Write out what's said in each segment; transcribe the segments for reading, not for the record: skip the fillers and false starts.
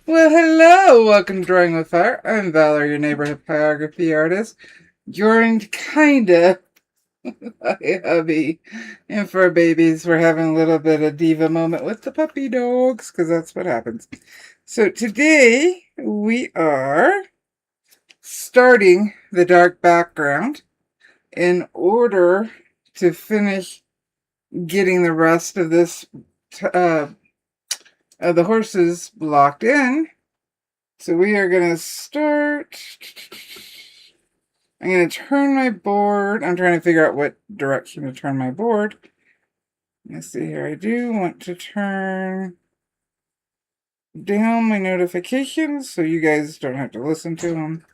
Well, hello! Welcome to Drawing with Fire. I'm Valarie, your neighborhood pyrography artist, joined kinda by hubby. And for our babies, we're having a little bit of diva moment with the puppy dogs, because that's what happens. So today, we are starting the dark background in order to finish getting the rest of this, the horses blocked in. So we are going to start. I'm going to turn my board. I'm trying to figure out what direction to turn my board. Let's see here. I do want to turn down my notifications so you guys don't have to listen to them.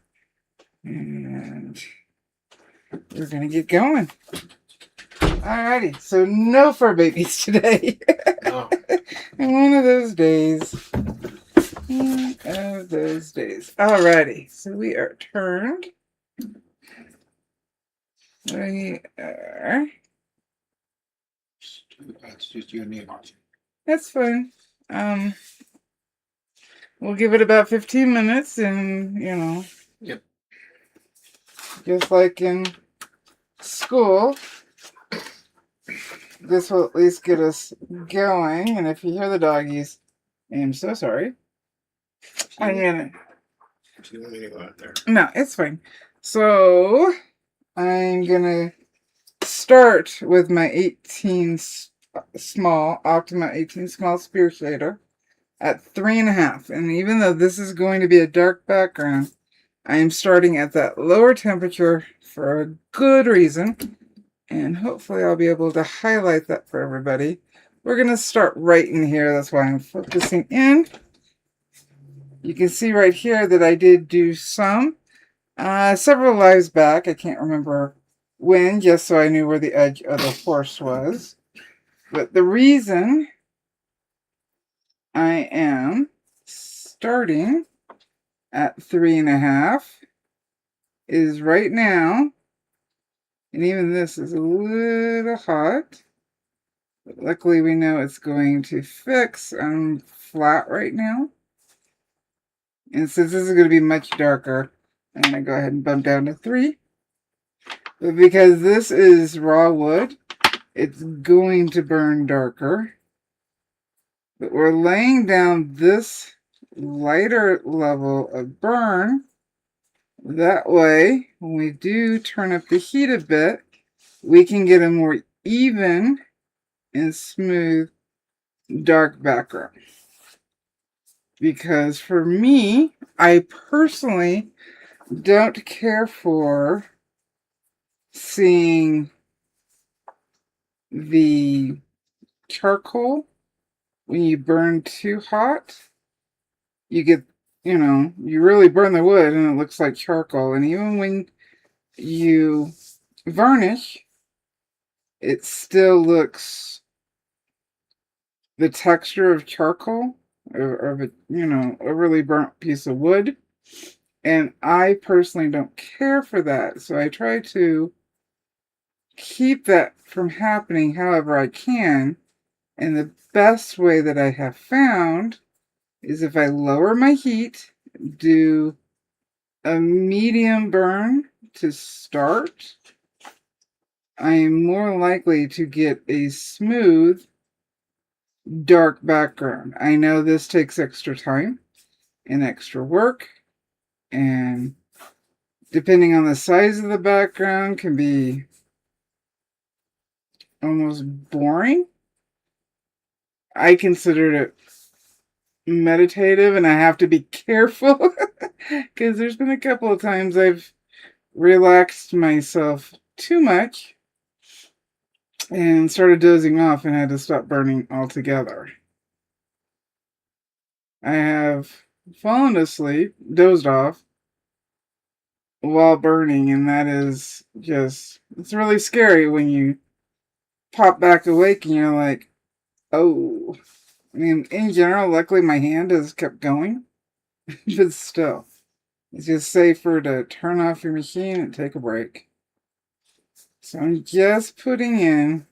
And we're going to get going. Alrighty. So no fur babies today. No. One of those days. One of those days. Alrighty. So we are turned. We are. It's just you and me watching. That's fine. We'll give it about 15 minutes and, Yep. just like in school, this will at least get us going. And if you hear the doggies, I am so sorry. I'm gonna. She didn't want me to go out there. No, it's fine. So, I'm gonna start with my 18 small, Optima 18 small spear shader at 3.5. And even though this is going to be a dark background, I am starting at that lower temperature for a good reason. And hopefully I'll be able to highlight that for everybody. We're going to start right in here. That's why I'm focusing in. You can see right here that I did do some. Several lives back. I can't remember when, just so I knew where the edge of the horse was. But the reason I am starting at 3.5 is right now, and even this is a little hot, but luckily we know it's going to fix. I'm flat right now, and since this is going to be much darker, I'm going to go ahead and bump down to 3. But because this is raw wood, it's going to burn darker. But we're laying down this lighter level of burn. That way, when we do turn up the heat a bit, we can get a more even and smooth dark background. Because for me, I personally don't care for seeing the charcoal when you burn too hot. You get, you really burn the wood and it looks like charcoal. And even when you varnish, it still looks the texture of charcoal or of a really burnt piece of wood. And I personally don't care for that. So I try to keep that from happening however I can. And the best way that I have found is if I lower my heat, do a medium burn to start, I am more likely to get a smooth, dark background. I know this takes extra time and extra work, and depending on the size of the background, can be almost boring. I considered it meditative, and I have to be careful because there's been a couple of times I've relaxed myself too much and started dozing off and had to stop burning altogether. I have fallen asleep, dozed off while burning, and that is just, it's really scary when you pop back awake and you're like, oh. I mean, in general, luckily my hand has kept going, but still, it's just safer to turn off your machine and take a break. So I'm just putting in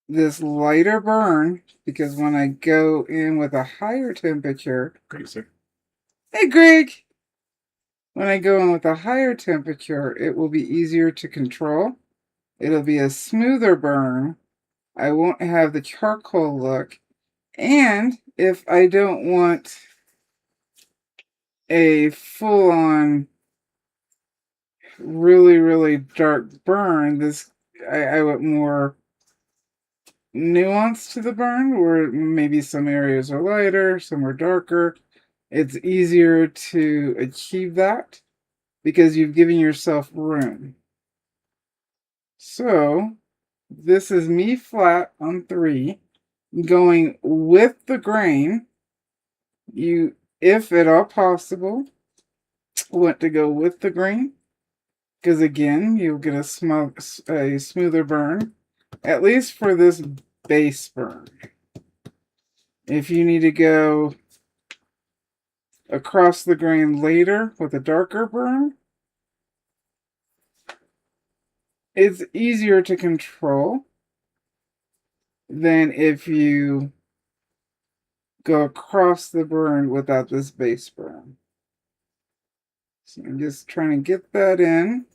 this lighter burn, because when I go in with a higher temperature, Great, sir. hey Greg, when I go in with a higher temperature, it will be easier to control. It'll be a smoother burn. I won't have the charcoal look. And if I don't want a full-on, really, really dark burn, I want more nuance to the burn, where maybe some areas are lighter, some are darker. It's easier to achieve that because you've given yourself room. So this is me flat on 3, going with the grain. You, if at all possible, want to go with the grain, because again, you'll get a smoother burn, at least for this base burn. If you need to go across the grain later with a darker burn, it's easier to control than if you go across the burn without this base burn. So I'm just trying to get that in.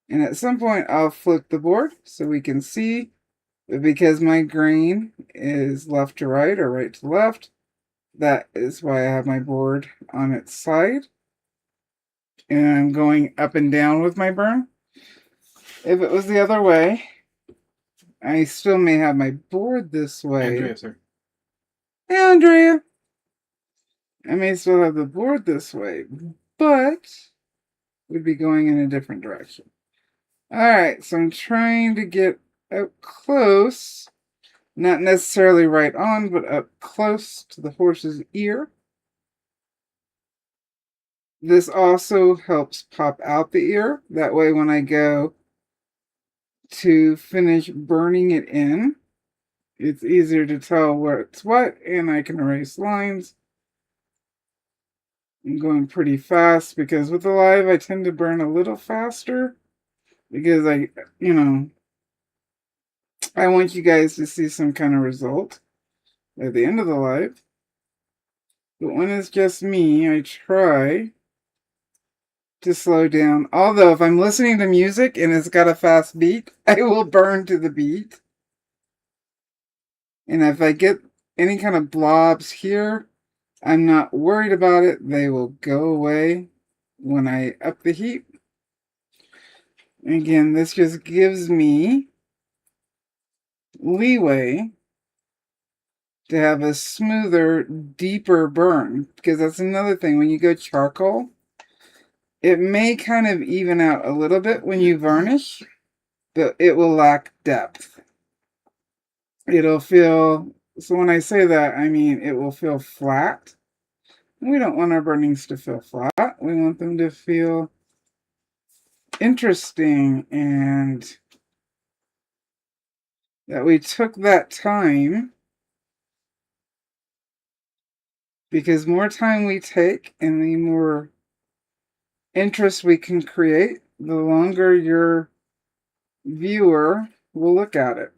And at some point I'll flip the board so we can see. But because my grain is left to right or right to left, that is why I have my board on its side. And I'm going up and down with my burn. If it was the other way, I still may have my board this way. Andrea, sir. Hey, Andrea. I may still have the board this way, but we'd be going in a different direction. Alright, so I'm trying to get up close, not necessarily right on, but up close to the horse's ear. This also helps pop out the ear. That way when I go to finish burning it in, it's easier to tell where it's what, and I can erase lines. I'm going pretty fast because with the live I tend to burn a little faster because I want you guys to see some kind of result at the end of the live. But when it's just me, I try to slow down. Although if I'm listening to music and it's got a fast beat, I will burn to the beat. And if I get any kind of blobs here, I'm not worried about it. They will go away when I up the heat. Again, this just gives me leeway to have a smoother, deeper burn. Because that's another thing. When you go charcoal, it may kind of even out a little bit when you varnish, but it will lack depth. It'll feel, so when I say that, I mean it will feel flat. We don't want our burnings to feel flat. We want them to feel interesting, and that we took that time, because more time we take and the more interest we can create, the longer your viewer will look at it.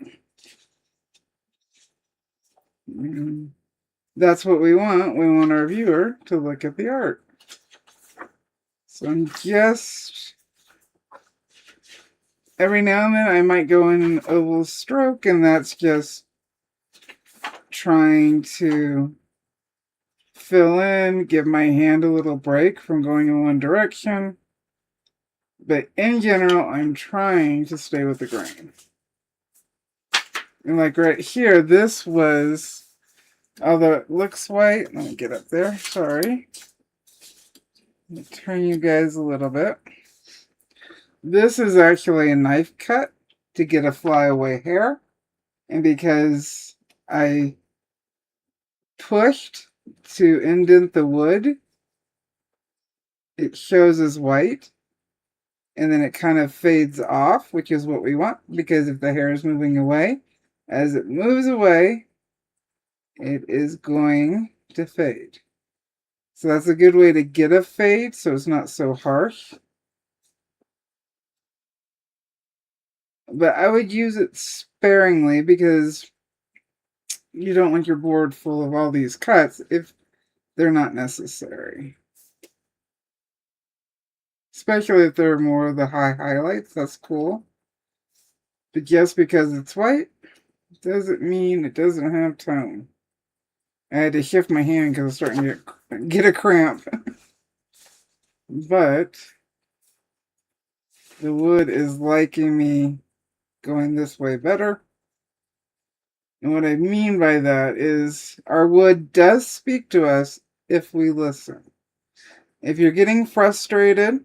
That's what we want. We want our viewer to look at the art. So I'm just, every now and then I might go in an oval stroke, and that's just trying to fill in, give my hand a little break from going in one direction. But in general, I'm trying to stay with the grain. And like right here, this was, although it looks white, let me get up there, sorry. Let me turn you guys a little bit. This is actually a knife cut to get a flyaway hair. And because I pushed to indent the wood, it shows as white. And then it kind of fades off, which is what we want, because if the hair is moving away, as it moves away, it is going to fade. So that's a good way to get a fade so it's not so harsh. But I would use it sparingly because you don't want your board full of all these cuts if they're not necessary. Especially if they're more of the high highlights, that's cool. But just because it's white doesn't mean it doesn't have tone. I had to shift my hand because I was starting to get a cramp. But the wood is liking me going this way better. And what I mean by that is our wood does speak to us if we listen. If you're getting frustrated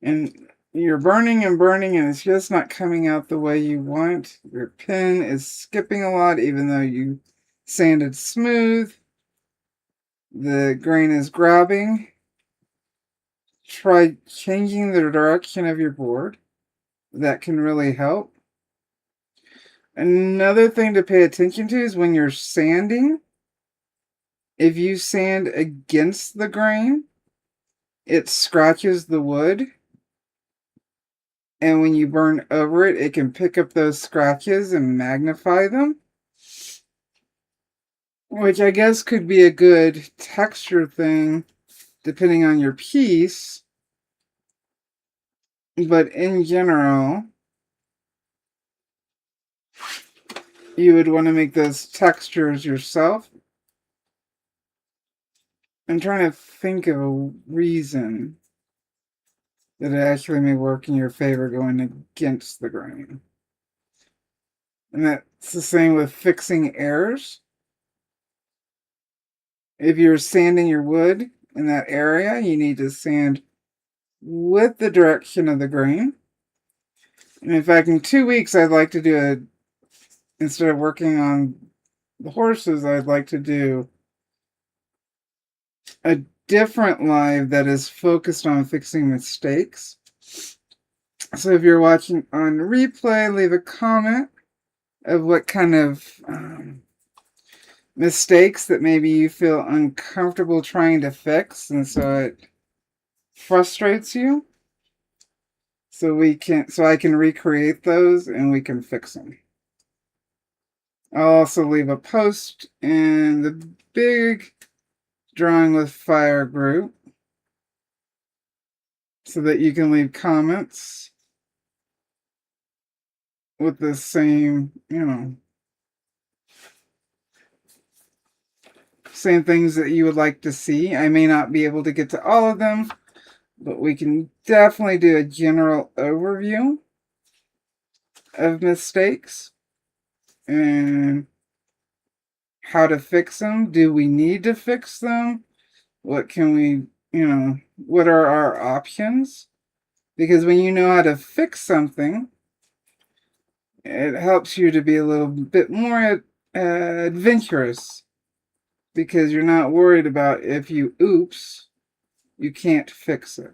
and you're burning and burning and it's just not coming out the way you want, your pen is skipping a lot even though you sanded smooth, the grain is grabbing, try changing the direction of your board. That can really help. Another thing to pay attention to is when you're sanding, if you sand against the grain, it scratches the wood. And when you burn over it, it can pick up those scratches and magnify them. Which I guess could be a good texture thing, depending on your piece. But in general, you would want to make those textures yourself. I'm trying to think of a reason that it actually may work in your favor going against the grain. And that's the same with fixing errors. If you're sanding your wood in that area, you need to sand with the direction of the grain. And in fact, in 2 weeks, I'd like to do instead of working on the horses, I'd like to do a different live that is focused on fixing mistakes. So if you're watching on replay, leave a comment of what kind of mistakes that maybe you feel uncomfortable trying to fix, and so it frustrates you. So I can recreate those and we can fix them. I'll also leave a post in the big Drawing with Fire group so that you can leave comments with the same, same things that you would like to see. I may not be able to get to all of them, but we can definitely do a general overview of mistakes and how to fix them. Do we need to fix them? What can we, what are our options? Because when you know how to fix something, it helps you to be a little bit more adventurous, because you're not worried about if you oops, you can't fix it.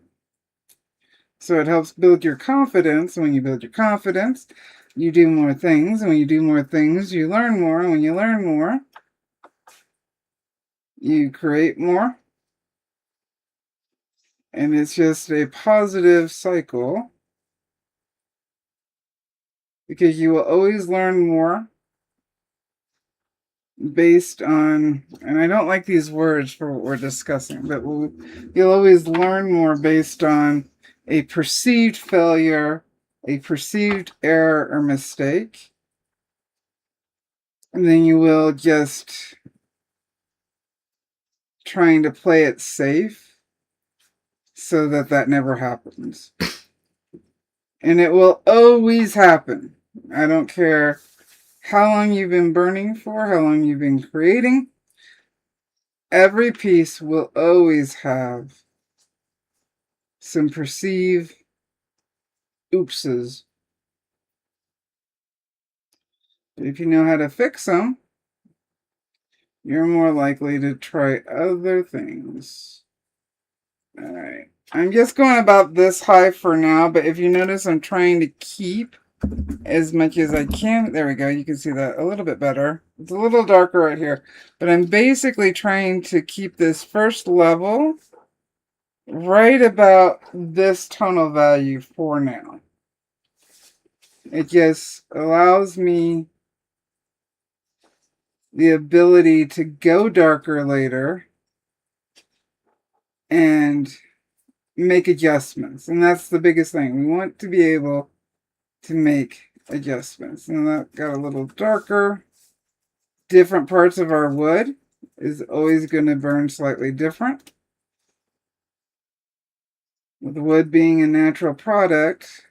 So it helps build your confidence. When you build your confidence, you do more things. And when you do more things, you learn more. And when you learn more, you create more. And it's just a positive cycle, because you will always learn more based on, and I don't like these words for what we're discussing, but you'll always learn more based on a perceived failure, a perceived error or mistake, and then you will just trying to play it safe so that that never happens. And it will always happen. I don't care how long you've been burning for, how long you've been creating. Every piece will always have some perceived oopses. But if you know how to fix them, you're more likely to try other things. Alright. I'm just going about this high for now, but if you notice, I'm trying to keep as much as I can. There we go. You can see that a little bit better. It's a little darker right here, but I'm basically trying to keep this first level right about this tonal value for now. It just allows me the ability to go darker later and make adjustments. And that's the biggest thing. We want to be able to make adjustments. And that got a little darker. Different parts of our wood is always going to burn slightly different. With wood being a natural product,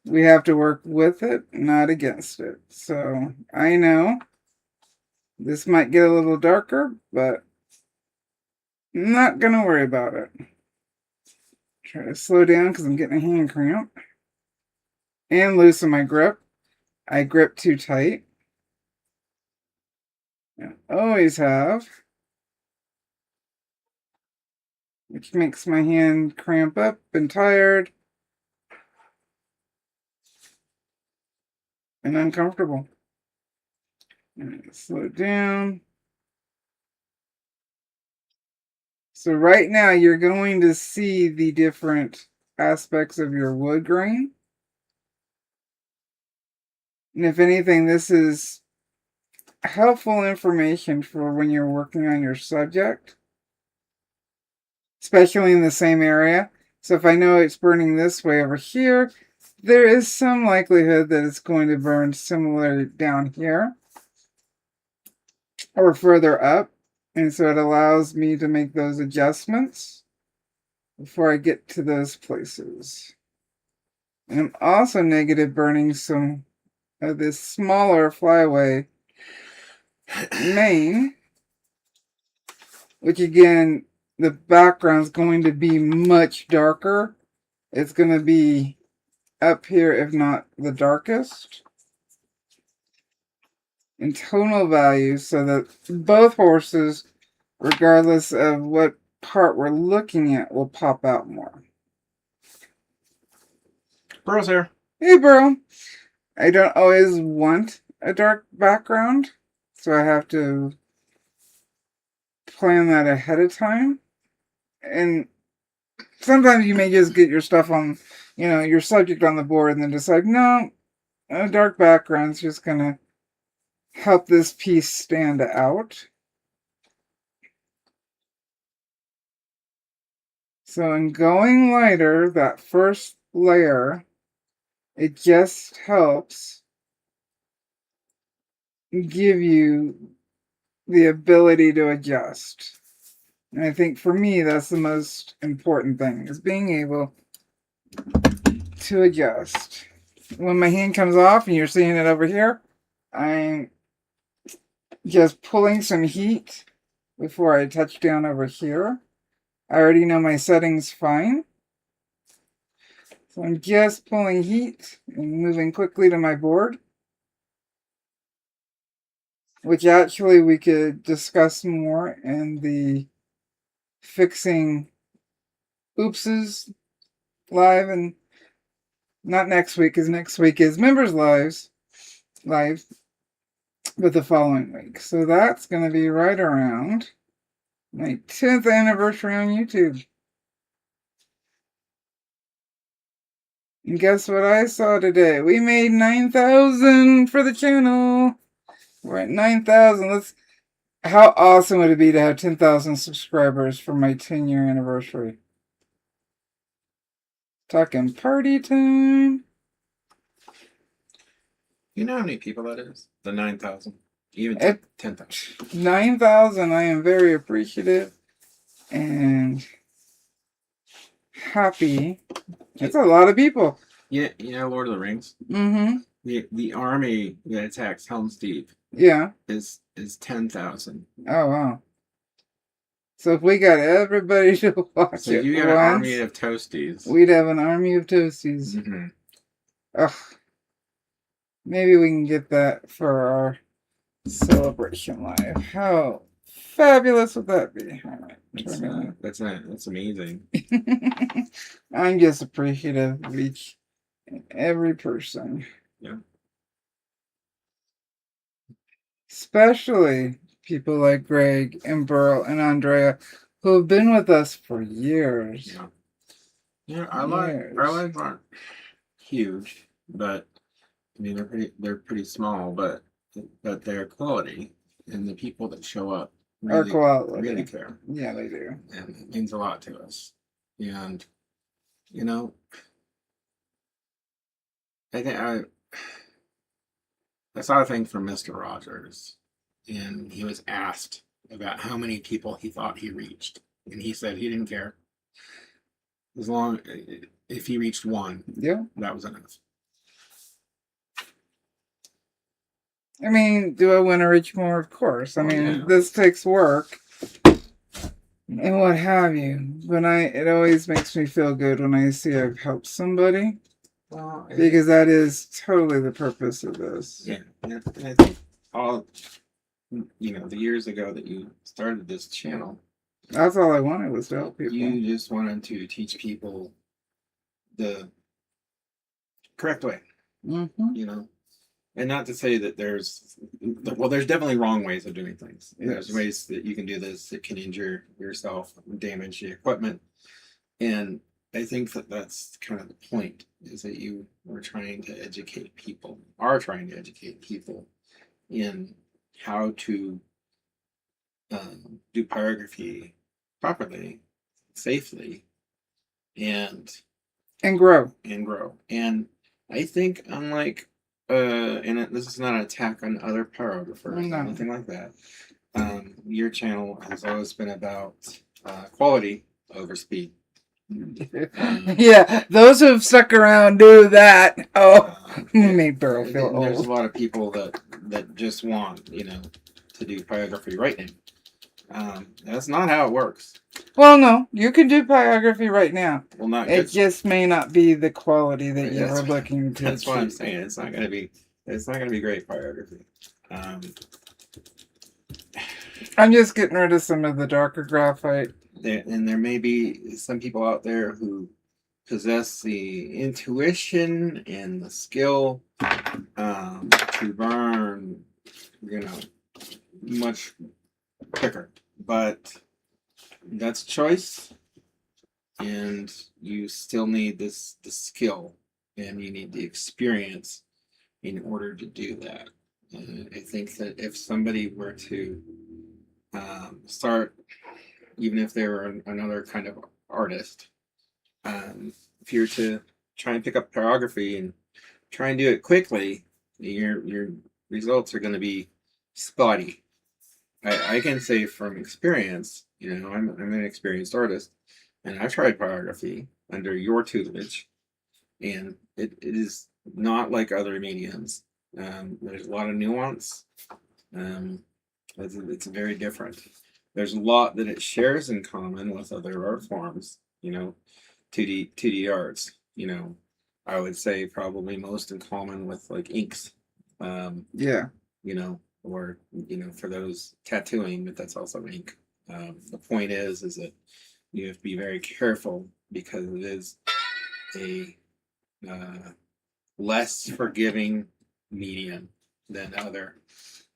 we have to work with it, not against it. So I know this might get a little darker, but I'm not going to worry about it. Try to slow down because I'm getting a hand cramp. And loosen my grip. I grip too tight. I always have. Which makes my hand cramp up and tired. And uncomfortable. And slow down. So right now you're going to see the different aspects of your wood grain. And if anything, this is helpful information for when you're working on your subject, especially in the same area. So if I know it's burning this way over here, there is some likelihood that it's going to burn similar down here or further up. And so it allows me to make those adjustments before I get to those places. And I'm also negative burning some of this smaller flyaway main, which again, the background's going to be much darker. It's going to be up here, if not the darkest, in tonal values, so that both horses, regardless of what part we're looking at, will pop out more. Burrow's here. Hey, Burrow. I don't always want a dark background, so I have to plan that ahead of time. And sometimes you may just get your stuff on, your subject on the board and then decide, no, a dark background's just going to help this piece stand out. So in going lighter, that first layer, it just helps give you the ability to adjust. And I think for me, that's the most important thing, is being able to adjust. When my hand comes off, and you're seeing it over here, I'm just pulling some heat before I touch down over here. I already know my settings fine. So I'm just pulling heat and moving quickly to my board, which actually we could discuss more in the fixing oopses live, and not next week, because next week is members live, but the following week. So that's going to be right around my 10th anniversary on YouTube. And guess what I saw today? We made 9,000 for the channel. We're at 9,000. How awesome would it be to have 10,000 subscribers for my 10-year anniversary? Talking party time. You know how many people that is? The 9,000. Even 10,000. 9,000. I am very appreciative and happy. It's a lot of people. Yeah, Lord of the Rings. Mm-hmm. The army that attacks Helm's Deep. Yeah. Is 10,000. Oh wow. So if we got everybody to watch so it you got once, an army of toasties. We'd have an army of toasties. Mm-hmm. Ugh. Maybe we can get that for our celebration live. How fabulous would that be? All right, that's amazing. I'm just appreciative of each and every person. Yeah. Especially people like Greg and Burl and Andrea, who have been with us for years. Yeah. Our lives aren't huge. but I mean they're pretty small, but their quality and the people that show up Our really quality. care. Yeah, they do. And it means a lot to us. And you know, I saw a thing from Mr. Rogers, and he was asked about how many people he thought he reached, and he said he didn't care as long if he reached one. Yeah, that was enough. I mean, do I want to reach more? Of course. I mean, this takes work and what have you. But it always makes me feel good when I see I've helped somebody. Well, because that is totally the purpose of this. Yeah, and I think all the years ago that you started this channel, that's all I wanted was to help people. You just wanted to teach people the correct way. Mm-hmm. And not to say that there's definitely wrong ways of doing things. Yes. There's ways that you can do this that can injure yourself, damage the equipment, and I think that that's kind of the point, is that you are trying to educate people in how to do pyrography properly, safely, and grow. And I think, unlike, this is not an attack on other pyrographers or anything like that, your channel has always been about quality over speed. Yeah, those who've stuck around do that. Made Burrow feel old. There's a lot of people that just want, to do pyrography right now. That's not how it works. Well, no, you can do pyrography right now. Well, not it just may not be the quality that you were looking to. That's what I'm saying. It's not going to be great pyrography. I'm just getting rid of some of the darker graphite. There may be some people out there who possess the intuition and the skill to burn, much quicker. But that's choice, and you still need the skill, and you need the experience in order to do that. I think that if somebody were to start, even if they were another kind of artist, if you're to try and pick up pyrography and try and do it quickly, your results are going to be spotty. I can say from experience, I'm an experienced artist, and I've tried pyrography under your tutelage, and it is not like other mediums. There's a lot of nuance. It's very different. There's a lot that it shares in common with other art forms, 2D arts. I would say probably most in common with like inks. Yeah. Or for those tattooing, but that's also ink. The point is that you have to be very careful, because it is a less forgiving medium than other.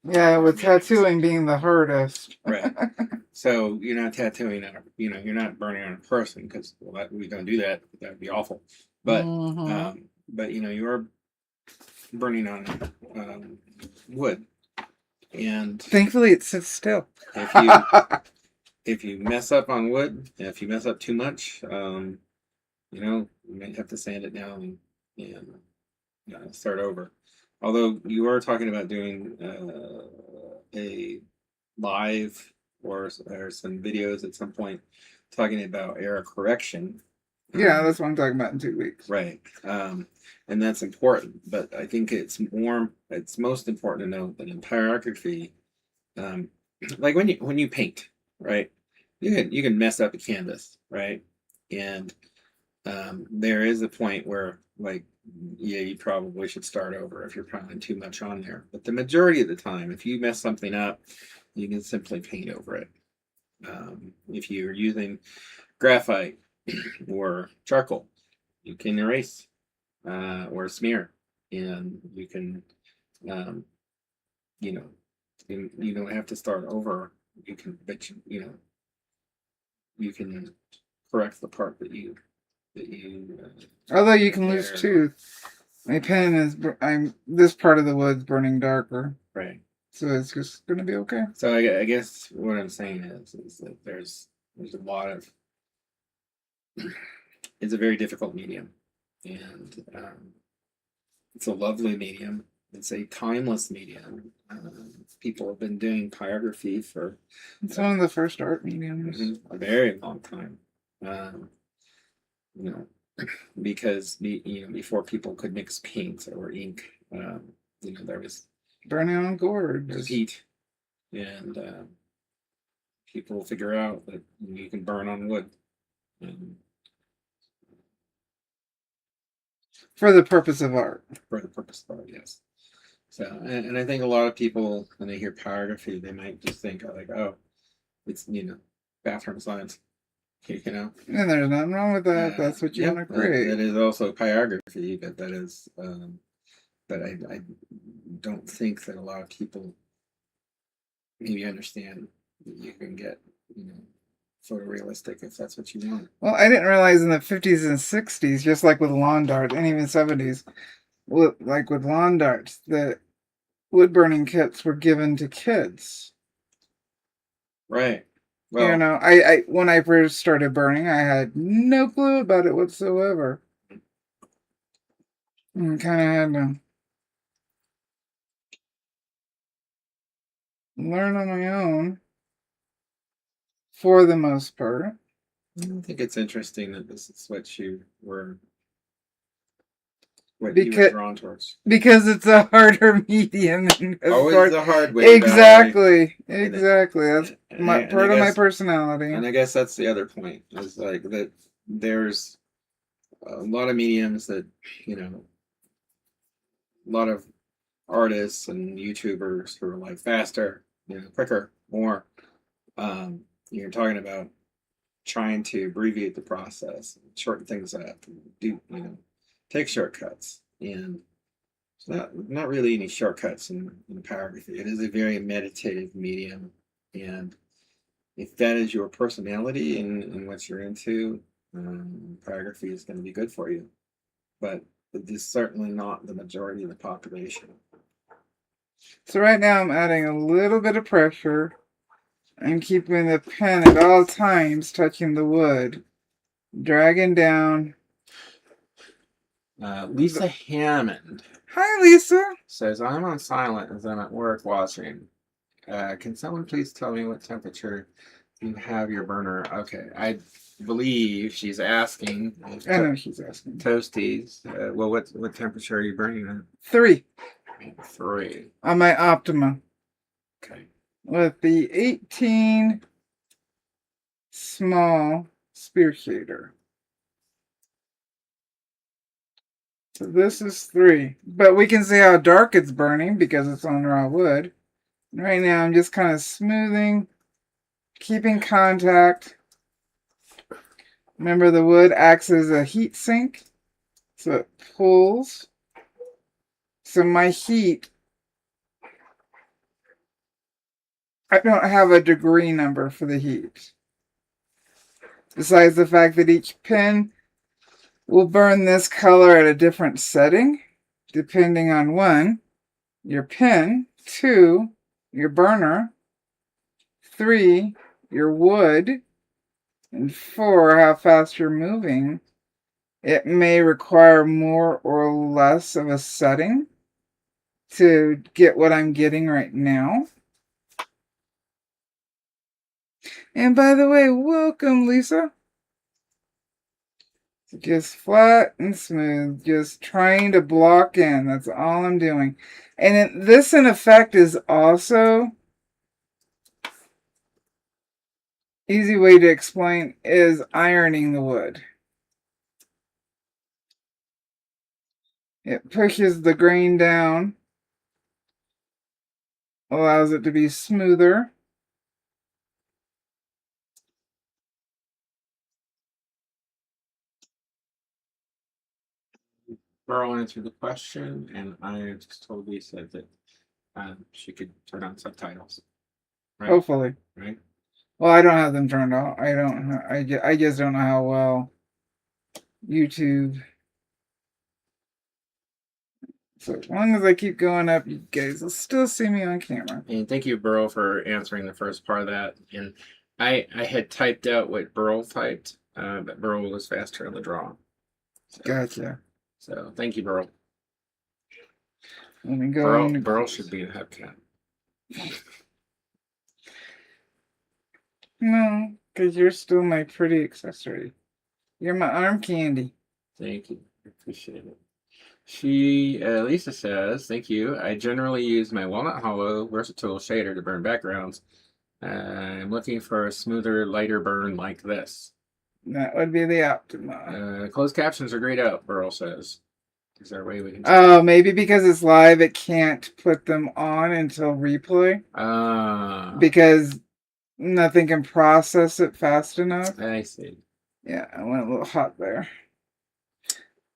Yeah, with tattooing being the hardest. Right. So you're not tattooing on you're not burning on a person, because we don't do that. That would be awful. But you're burning on wood. And thankfully it sits still. If you mess up on wood, if you mess up too much, you might have to sand it down and start over. Although you are talking about doing a live or some videos at some point talking about error correction. Yeah, that's what I'm talking about in 2 weeks. Right. And that's important, but I think it's most important to note that in pyrography, like when you paint, right, you can mess up a canvas, right, and there is a point where, like, you probably should start over if you're piling too much on there. But the majority of the time, if you mess something up, you can simply paint over it. If you're using graphite or charcoal, you can erase or smear, and you can, you don't have to start over. You can, but you can correct the part that you. Although you can lose tooth. My pen is, this part of the wood's burning darker. Right. So it's just going to be okay. So I guess what I'm saying is that there's a lot of, it's a very difficult medium, and it's a lovely medium. It's a timeless medium. People have been doing pyrography for It's one of the first art mediums. a very long time. You know, because before people could mix paint or ink, there was Burning on gourds. heat, and people figure out that you can burn on wood. For the purpose of art. For the purpose of art, yes. So, and I think a lot of people, when they hear pyrography, they might just think like, oh, it's bathroom science, And there's nothing wrong with that. That's what you want to create. That is also pyrography, but that is, but I don't think that a lot of people maybe understand that you can get photorealistic if that's what you want. Well, I didn't realize in the 50s and 60s, just like with lawn darts, and even 70s, like with lawn darts, that wood burning kits were given to kids. Right. Well, I when I first started burning, I had no clue about it whatsoever. And kind of had to learn on my own, for the most part. I think it's interesting that this is what you were drawn towards. Because it's a harder medium. Always the hard way. Exactly. Exactly. That's part of my personality. And I guess that's the other point, is like that there's a lot of mediums that, a lot of artists and YouTubers who are like faster, quicker, more. You're talking about trying to abbreviate the process, shorten things up, do take shortcuts, and it's not really any shortcuts in pyrography. It is a very meditative medium, and if that is your personality and what you're into, pyrography is going to be good for you. But it is certainly not the majority of the population. So right now I'm adding a little bit of pressure and keeping the pen at all times touching the wood, dragging down. Lisa Hammond. Hi, Lisa. Says, I'm on silent as I'm at work watching. Can someone please tell me what temperature you have your burner? Okay, I believe she's asking. I know she's asking. Toasties. Well, what temperature are you burning at? 3. 3. On my Optima. Okay. With the 18 small spear shader. So this is 3. But we can see how dark it's burning because it's on raw wood. Right now I'm just kind of smoothing, keeping contact. Remember, the wood acts as a heat sink, so it pulls. So my heat, I don't have a degree number for the heat. Besides the fact that each pin will burn this color at a different setting, depending on 1, your pin, 2, your burner, 3, your wood, and 4, how fast you're moving. It may require more or less of a setting to get what I'm getting right now. And by the way, welcome, Lisa. Just flat and smooth, just trying to block in. That's all I'm doing. And this, in effect, is also, easy way to explain, is ironing the wood. It pushes the grain down, allows it to be smoother. Burl answered the question, and I just told Lisa that she could turn on subtitles. Right? Hopefully. Right? Well, I don't have them turned on. I just don't know how well YouTube So as long as I keep going up, you guys will still see me on camera. And thank you, Burl, for answering the first part of that. And I had typed out what Burl typed, but Burl was faster on the draw. So, Gotcha. So thank you, Burl. Let me go. Burl should be a hubcap. No, because you're still my pretty accessory. You're my arm candy. Thank you. Appreciate it. Lisa says, thank you. I generally use my Walnut Hollow Versatile Shader to burn backgrounds. I'm looking for a smoother, lighter burn like this. That would be the Optima. Closed captions are grayed out, Burl says. Is there a way we can... Oh, maybe because it's live, it can't put them on until replay. Because nothing can process it fast enough. I see. Yeah, I went a little hot there.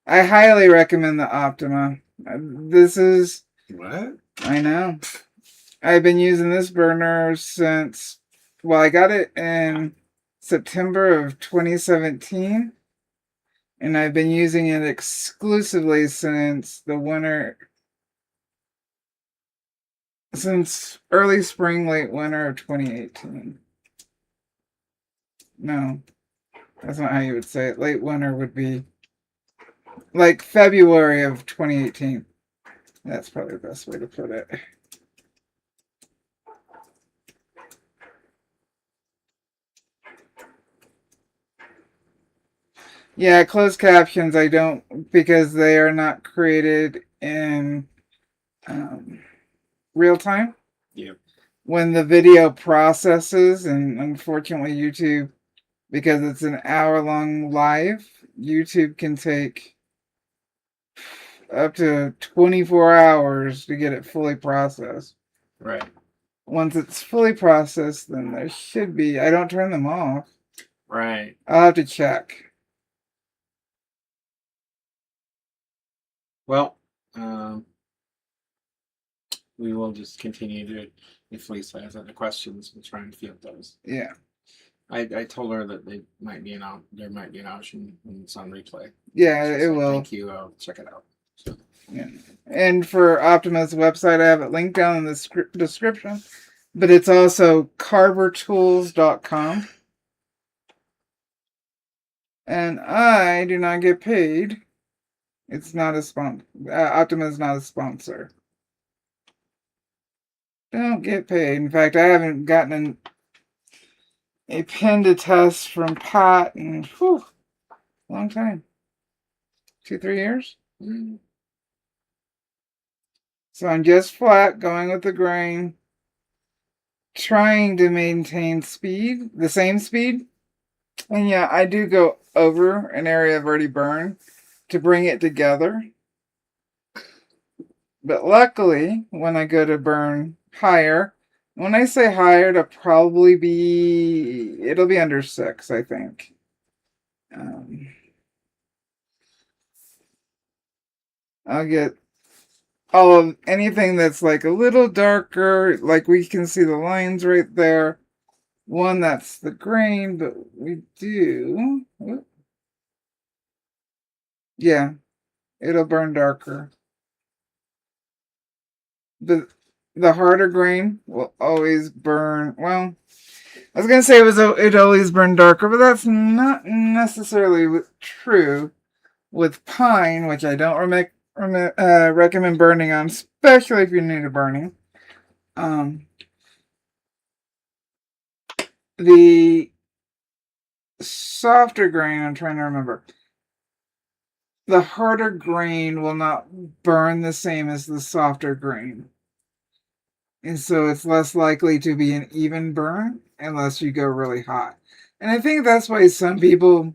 I highly recommend the Optima. This is... What? I know. I've been using this burner since... Well, I got it in September of 2017. And I've been using it exclusively since the winter... Since early spring, late winter of 2018. No. That's not how you would say it. Late winter would be... like February of 2018. That's probably the best way to put it. Yeah, closed captions I don't, because they are not created in real time. Yeah. When the video processes, and unfortunately YouTube, because it's an hour-long live, YouTube can take up to 24 hours to get it fully processed. Right. Once it's fully processed, then there should be... I don't turn them off. Right. I'll have to check. Well, we will just continue to... If Lisa has other questions, we'll try and field those. Yeah. I told her that there might be an option when it's on replay. Yeah, it will. Thank you. I'll check it out. So. Yeah. And for Optima's website, I have it linked down in the description. But it's also carvertools.com. And I do not get paid. It's not a sponsor. Optima is not a sponsor. Don't get paid. In fact, I haven't gotten a pen to test from Pat in long time. 2-3 years. So I'm just flat, going with the grain, trying to maintain speed, the same speed. And yeah, I do go over an area I've already burned to bring it together. But luckily, when I go to burn higher, when I say higher, it'll probably be under 6, I think. I'll get all of anything that's like a little darker, like we can see the lines right there. One, that's the grain, but we do... Yeah, it'll burn darker. The harder grain will always burn... Well, I was going to say it always burned darker, but that's not necessarily true with pine, which I don't recommend burning on, especially if you're new to burning. The softer grain, I'm trying to remember. The harder grain will not burn the same as the softer grain. And so it's less likely to be an even burn unless you go really hot. And I think that's why some people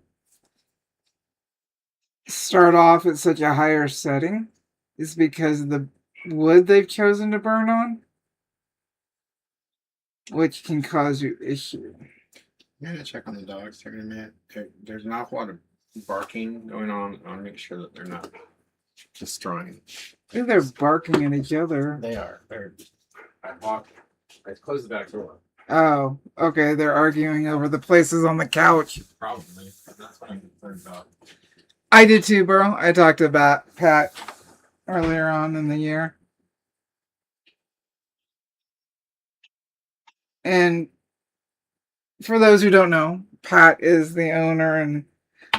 start off at such a higher setting, is because of the wood they've chosen to burn on, which can cause you issue. I'm going to check on the dogs here in a minute. There's an awful lot of barking going on. I want to make sure that they're not destroying. I think they're barking at each other. They are. I closed the back door. Oh, okay. They're arguing over the places on the couch. Probably. That's what I'm concerned about. I did too, bro. I talked about Pat earlier on in the year. And for those who don't know, Pat is the owner and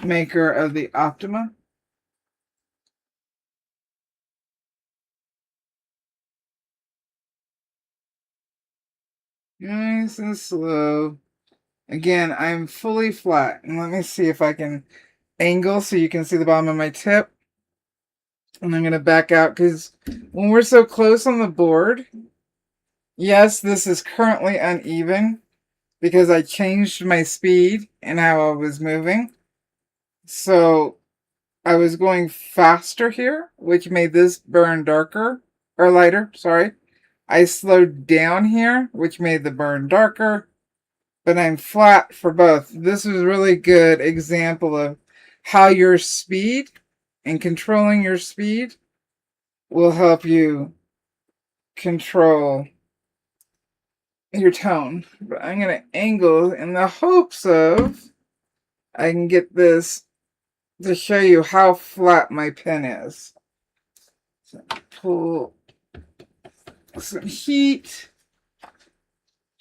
maker of the Optima. Nice and slow. Again, I'm fully flat. And let me see if I can angle so you can see the bottom of my tip. And I'm going to back out because when we're so close on the board, yes, this is currently uneven because I changed my speed and how I was moving. So I was going faster here, which made this burn darker, or lighter, sorry. I slowed down here, which made the burn darker, but I'm flat for both. This is a really good example of how your speed and controlling your speed will help you control your tone. But I'm going to angle in the hopes of I can get this to show you how flat my pen is. So pull some heat,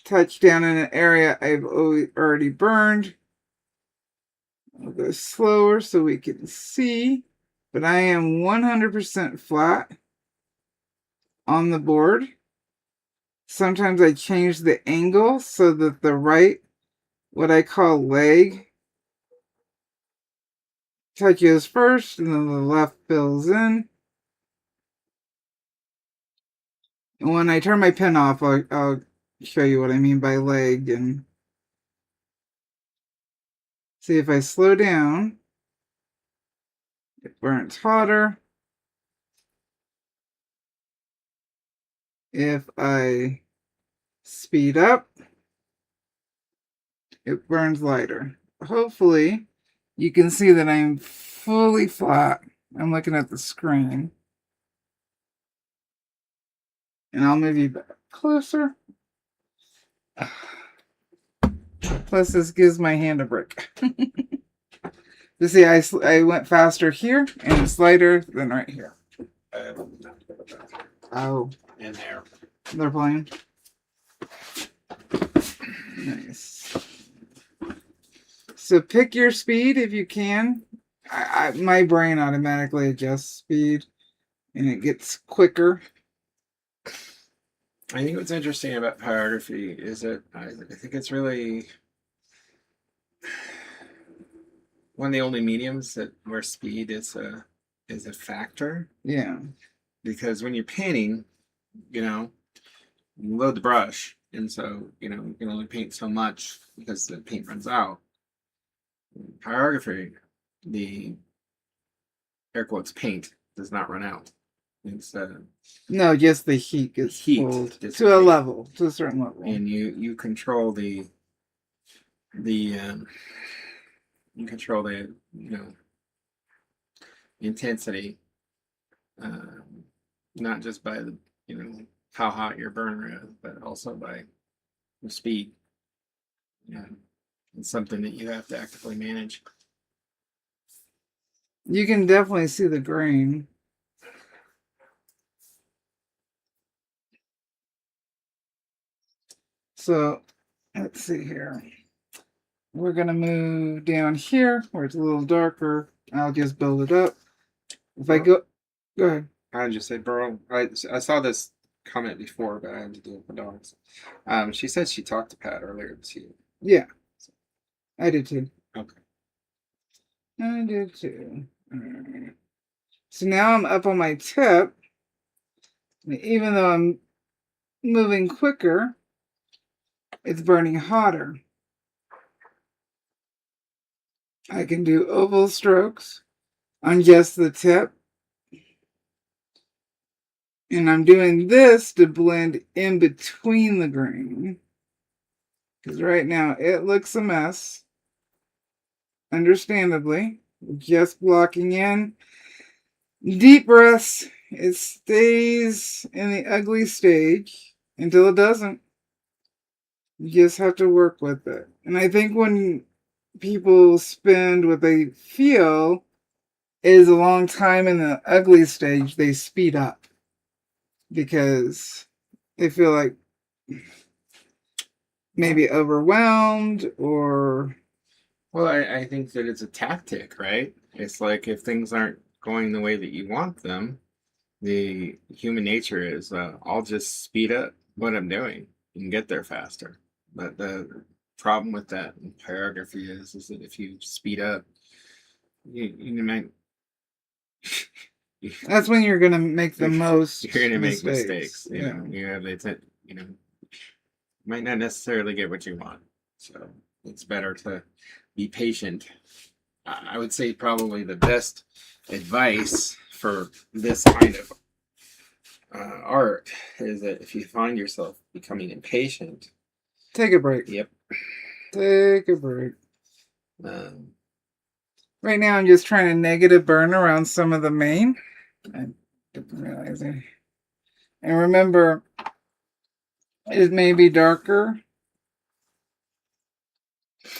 touch down in an area I've already burned. I'll go slower so we can see, but I am 100% flat on the board. Sometimes I change the angle so that the right, what I call leg, touches first and then the left fills in. And when I turn my pen off, I'll show you what I mean by leg. And see, if I slow down, it burns hotter. If I speed up, it burns lighter. Hopefully, you can see that I'm fully flat. I'm looking at the screen. And I'll move you back closer. Plus, this gives my hand a break. You see, I went faster here, and it's lighter than right here. Oh. In there. They're playing. Nice. So pick your speed if you can. My brain automatically adjusts speed, and it gets quicker. I think what's interesting about pyrography is that I think it's really one of the only mediums where speed is a factor. Yeah. Because when you're painting, you load the brush, and so you can only paint so much because the paint runs out. Pyrography, the air quotes paint does not run out. It's no, just the heat gets pulled to a level, to a certain level, and you control the intensity, not just by the how hot your burner is, but also by the speed. Yeah, it's something that you have to actively manage. You can definitely see the grain. So let's see here. We're going to move down here where it's a little darker. I'll just build it up. If I go ahead. I just say, bro, I saw this comment before, but I had to do it with dogs. She said she talked to Pat earlier this year. Yeah, I did too. Okay. I did too. All right. So now I'm up on my tip. Even though I'm moving quicker, it's burning hotter. I can do oval strokes on just the tip. And I'm doing this to blend in between the grain. Because right now it looks a mess. Understandably. Just blocking in. Deep breaths. It stays in the ugly stage until it doesn't. You just have to work with it. And I think when people spend what they feel is a long time in the ugly stage, they speed up because they feel like maybe overwhelmed or... Well, I think that it's a tactic, right? It's like if things aren't going the way that you want them, the human nature is, I'll just speed up what I'm doing and get there faster. But the problem with that in pyrography is that if you speed up, you might That's when you're gonna make the most. You're gonna make mistakes. mistakes. You know, you have you know, might not necessarily get what you want. So it's better to be patient. I would say probably the best advice for this kind of art is that if you find yourself becoming impatient, take a break. Yep. Take a break. Right now, I'm just trying to negative burn around some of the main. I didn't realize it. And remember, it may be darker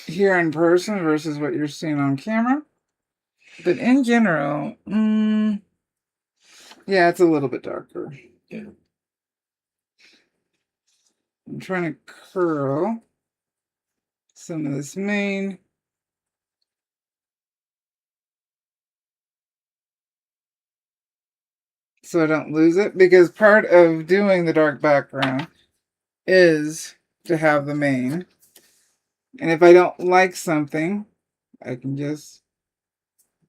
here in person versus what you're seeing on camera. But in general, yeah, it's a little bit darker. Yeah. I'm trying to curl some of this mane. So I don't lose it, because part of doing the dark background is to have the mane. And if I don't like something, I can just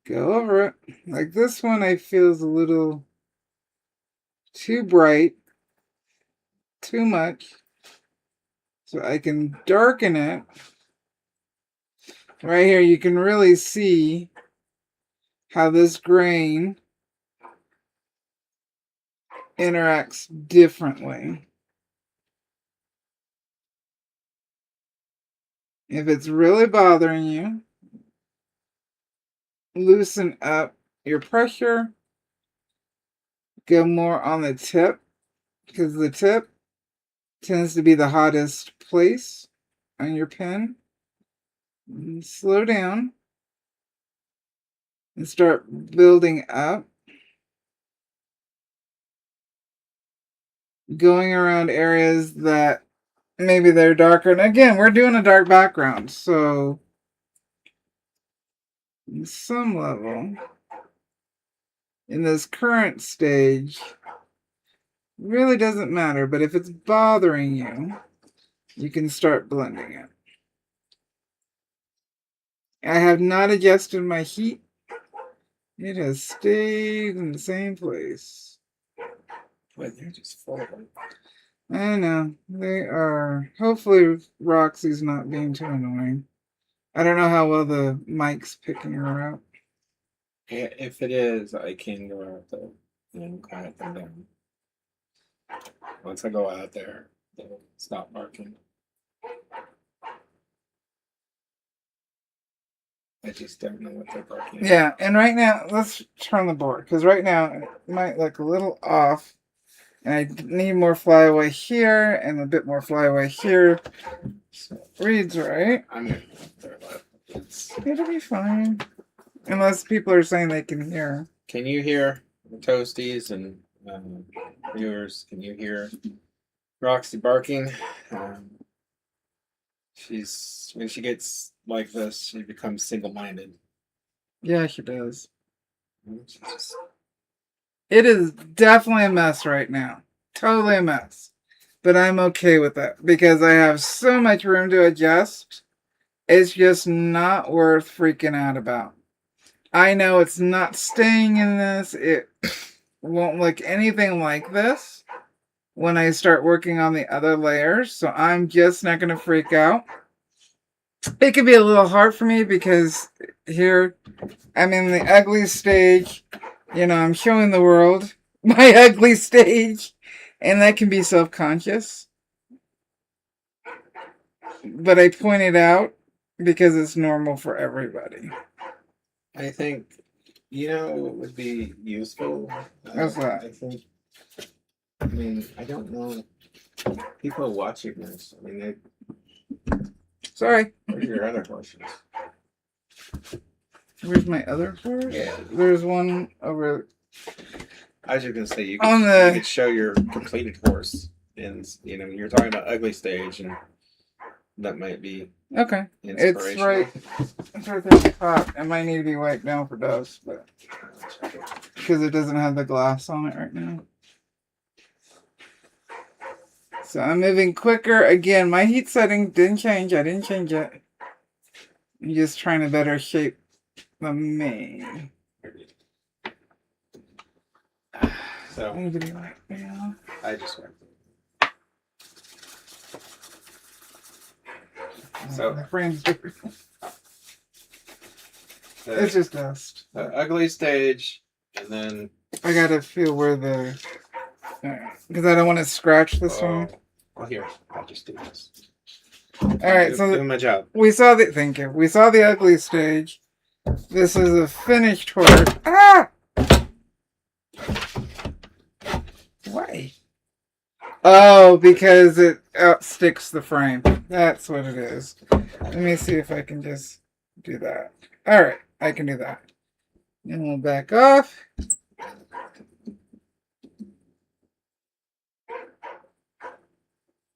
go over it. Like this one, I feel is a little too bright, too much. So I can darken it. Right here, you can really see how this grain interacts differently. If it's really bothering you, loosen up your pressure. Go more on the tip, because the tip tends to be the hottest place on your pen. And slow down and start building up. Going around areas that maybe they're darker. And again, we're doing a dark background, so on some level, in this current stage, really doesn't matter. But if it's bothering you, you can start blending it. I have not adjusted my heat. It has stayed in the same place. Boy, they're just full of them. I know. They are. Hopefully Roxy's not being too annoying. I don't know how well the mic's picking her up. If it is, I can go out there and quiet them down. Once I go out there, they'll stop barking. I just don't know what they're barking at. Yeah, and right now, let's turn the board, because right now it might look a little off. And I need more flyaway here and a bit more flyaway here. So reads right. I'm gonna go out there, but it'll be fine. Unless people are saying they can hear. Can you hear the toasties and viewers? Can you hear Roxy barking? When she gets like this, she becomes single-minded. Yeah, she does. It is definitely a mess right now. Totally a mess. But I'm okay with it because I have so much room to adjust. It's just not worth freaking out about. I know it's not staying in this. It won't look anything like this when I start working on the other layers. So I'm just not going to freak out. It could be a little hard for me because here I'm in the ugly stage. You know, I'm showing the world my ugly stage. And that can be self-conscious. But I point it out because it's normal for everybody. I think, what would be useful? What's that? I don't know. People watching this. Sorry. What are your other questions? Where's my other horse? Yeah. There's one over. I was just gonna say you On the- could show your completed horse, and you're talking about ugly stage, and that might be Okay. It's inspirational. right. It's right there at the top. It might need to be wiped down for dust, but because it doesn't have the glass on it right now. So I'm moving quicker. Again, my heat setting didn't change. I didn't change it. I'm just trying to better shape the mane. So I need to be wiped down. I just went. So the frame's different. The, It's just dust. the ugly stage, and then I gotta feel where the, because I don't want to scratch this one. Well, here, I'll just do this. All right, so doing my job. we saw the. Thank you. We saw the ugly stage. This is a finished horse. Ah! Why? Oh, because it outsticks the frame. That's what it is. Let me see if I can just do that. All right, I can do that. And we'll back off.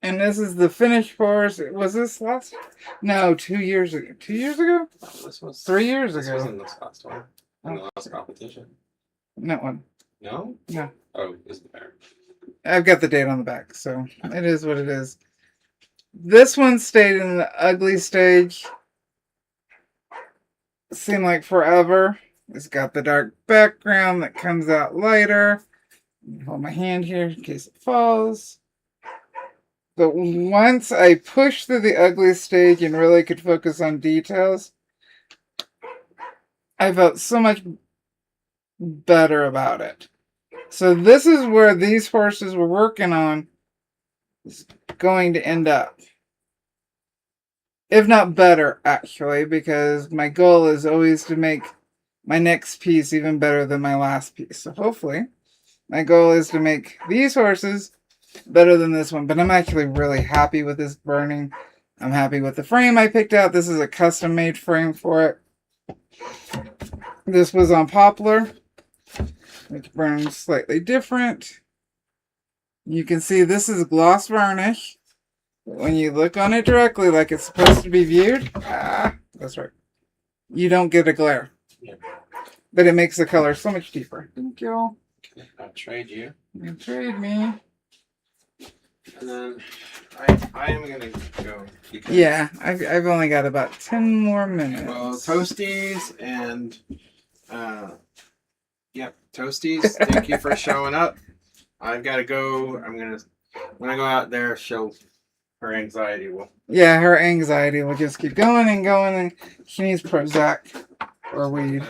And this is the finished horse. Was this last? No, 2 years ago. 2 years ago? Oh, this was 3 years This ago. wasn't this last one. In the last competition. That one. No? No. Oh, is there? I've got the date on the back, so it is what it is. This one stayed in the ugly stage. Seemed like forever. It's got the dark background that comes out lighter. Hold my hand here in case it falls. But once I pushed through the ugly stage and really could focus on details, I felt so much better about it. So this is where these horses we're working on is going to end up. If not better, actually, because my goal is always to make my next piece even better than my last piece. So hopefully, my goal is to make these horses better than this one. But I'm actually really happy with this burning. I'm happy with the frame I picked out. This is a custom-made frame for it. This was on poplar, which burns slightly different. You can see this is gloss varnish. When you look on it directly like it's supposed to be viewed, that's right, you don't get a glare. Yeah. But it makes the color so much deeper. Thank you. I'll trade you. You trade me. And then I am going to go. Because, Yeah, I've only got about 10 more minutes. Well, toasties and, yep, toasties. Thank you for showing up. I've got to go. When I go out there, her anxiety will. Yeah, her anxiety will just keep going and going, and she needs Prozac or weed.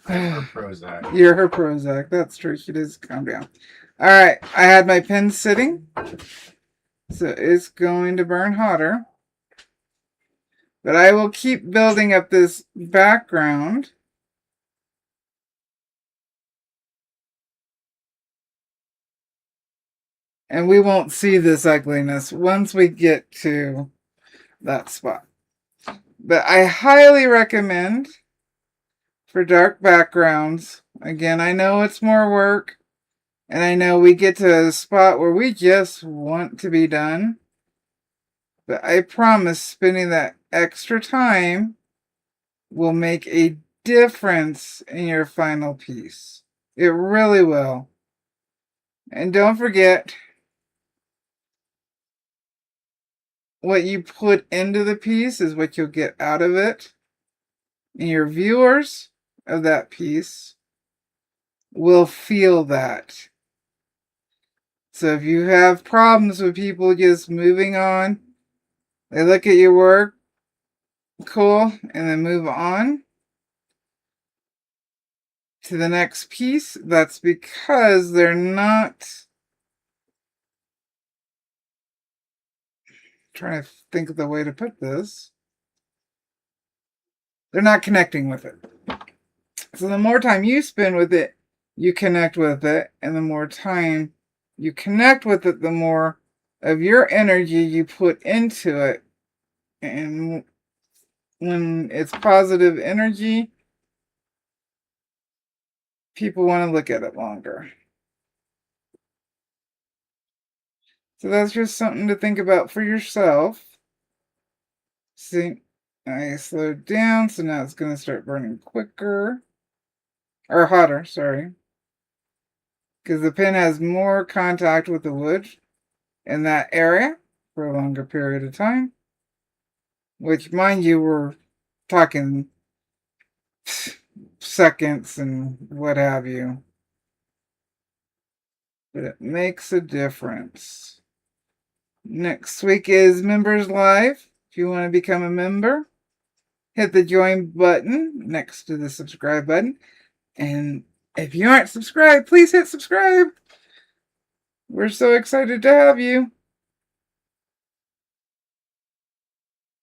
I'm her Prozac. You're her Prozac. That's true. She does calm down. All right, I had my pen sitting, so it's going to burn hotter. But I will keep building up this background. And we won't see this ugliness once we get to that spot. But I highly recommend for dark backgrounds. Again, I know it's more work. And I know we get to a spot where we just want to be done. But I promise spending that extra time will make a difference in your final piece. It really will. And don't forget, what you put into the piece is what you'll get out of it. And your viewers of that piece will feel that. So if you have problems with people just moving on, they look at your work, cool, and then move on to the next piece, that's because they're not trying to think of the way to put this. They're not connecting with it. So the more time you spend with it, you connect with it, and the more time you connect with it, the more of your energy you put into it. And when it's positive energy, people want to look at it longer. So that's just something to think about for yourself. See, I slowed down, so now it's going to start burning quicker. Or hotter, sorry. Because the pin has more contact with the wood in that area for a longer period of time. Which, mind you, we're talking seconds and what have you. But it makes a difference. Next week is Members Live. If you want to become a member, hit the join button next to the subscribe button. And if you aren't subscribed, please hit subscribe. We're so excited to have you.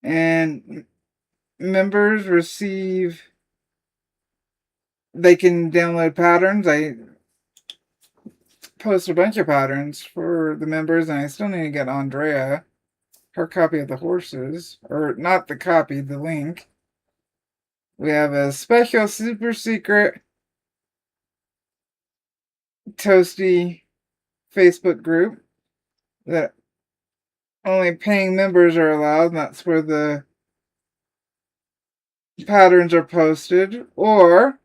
And members receive, they can download patterns. I post a bunch of patterns for the members, and I still need to get Andrea her copy of the horses, or not the copy, the link. We have a special super secret Toasty Facebook group that only paying members are allowed, and that's where the patterns are posted. Or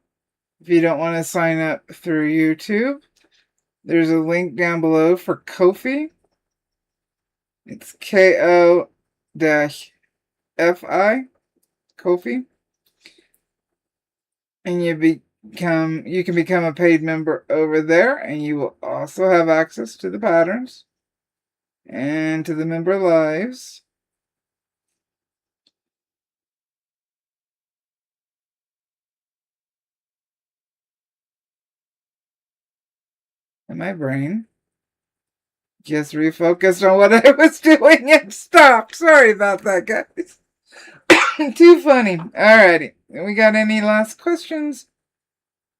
if you don't want to sign up through YouTube, there's a link down below for Ko-fi. It's Ko-fi, Ko-fi. And you can become a paid member over there, and you will also have access to the patterns and to the member lives. And my brain just refocused on what I was doing and stopped. Sorry about that, guys. Too funny. Alrighty. We got any last questions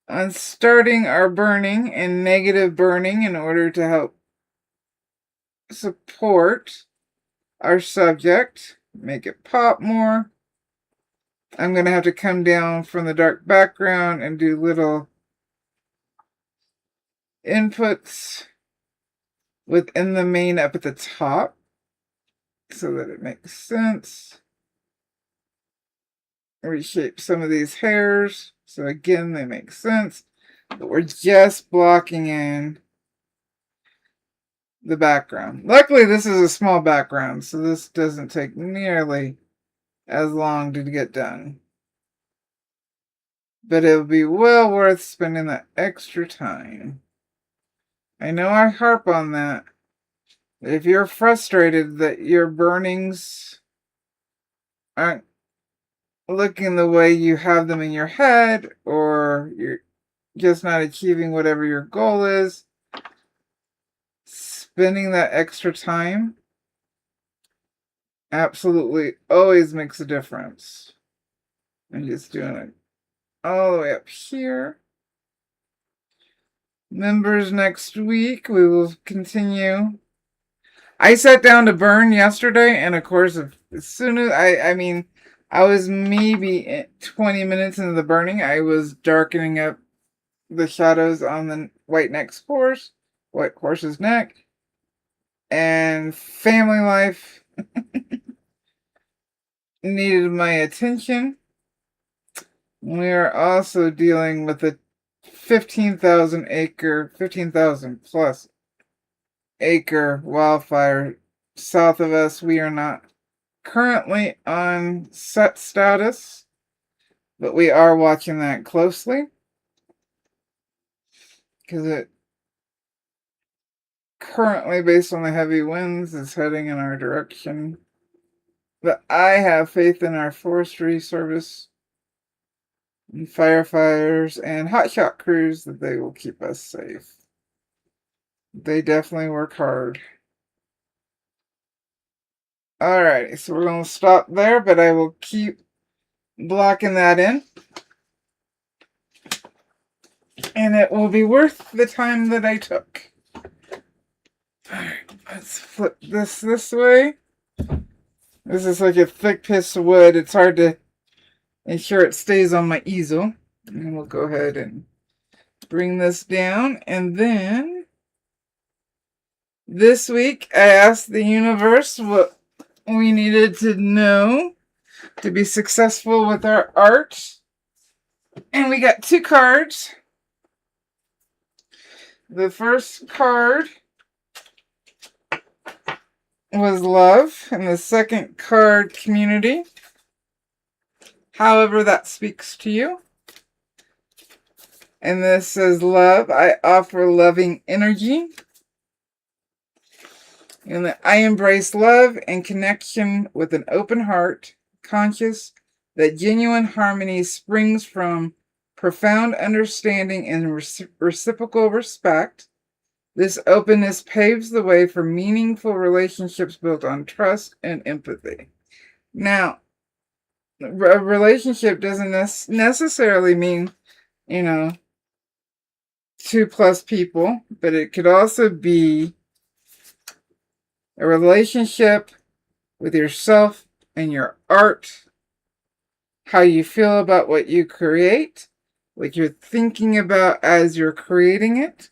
on starting our burning and negative burning in order to help support our subject, make it pop more? I'm going to have to come down from the dark background and do little inputs within the main up at the top so that it makes sense. Reshape some of these hairs so again they make sense, but we're just blocking in the background. Luckily this is a small background, so this doesn't take nearly as long to get done, but it'll be well worth spending that extra time. I know I harp on that. If you're frustrated that your burnings aren't looking the way you have them in your head, or you're just not achieving whatever your goal is, spending that extra time absolutely always makes a difference. I'm just doing it all the way up here. Members next week, we will continue. I sat down to burn yesterday, and of course, as soon as I was maybe 20 minutes into the burning, I was darkening up the shadows on the white horse's neck, and family life needed my attention. We are also dealing with a 15,000 plus acre wildfire south of us. We are not currently on set status, but we are watching that closely because it currently, based on the heavy winds, is heading in our direction. But I have faith in our forestry service and firefighters and hotshot crews that they will keep us safe. They definitely work hard. Alright, so we're going to stop there, but I will keep blocking that in. And it will be worth the time that I took. Alright, let's flip this way. This is like a thick piece of wood. It's hard to make sure it stays on my easel. And we'll go ahead and bring this down. And then this week I asked the universe what we needed to know to be successful with our art. And we got 2 cards. The first card was love, and the second card, community. However that speaks to you. And this says love. I offer loving energy. And that I embrace love and connection with an open heart, conscious that genuine harmony springs from profound understanding and reciprocal respect. This openness paves the way for meaningful relationships built on trust and empathy. Now, a relationship doesn't necessarily mean, 2+ people, but it could also be a relationship with yourself and your art, how you feel about what you create, what you're thinking about as you're creating it,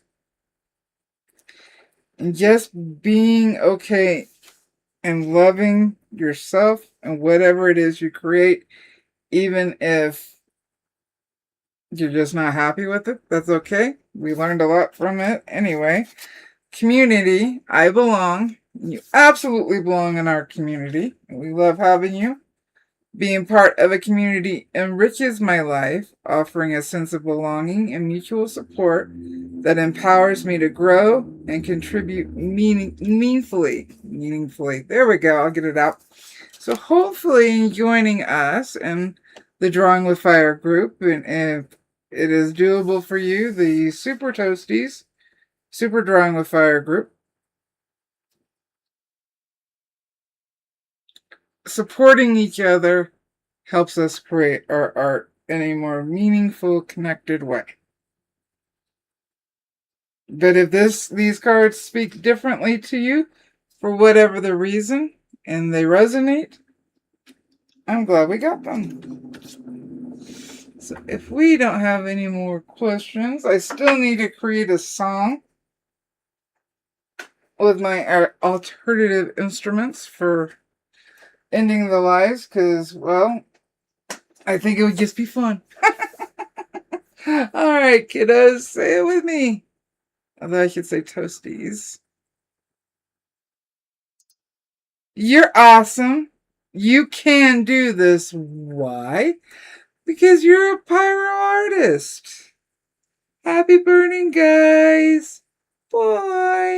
and just being okay and loving yourself and whatever it is you create, even if you're just not happy with it. That's okay. We learned a lot from it anyway. Community, I belong. You absolutely belong in our community. We love having you. Being part of a community enriches my life, offering a sense of belonging and mutual support that empowers me to grow and contribute meaningfully. There we go. I'll get it out. So hopefully joining us and the Drawing with Fire group, and if it is doable for you, the Super Toasties, Super Drawing with Fire group, supporting each other helps us create our art in a more meaningful, connected way. But if these cards speak differently to you, for whatever the reason, and they resonate, I'm glad we got them. So if we don't have any more questions, I still need to create a song with my alternative instruments for ending the lives, because, well, I think it would just be fun. All right, kiddos, say it with me. Although I should say toasties. You're awesome. You can do this. Why? Because you're a pyro artist. Happy burning, guys. Bye.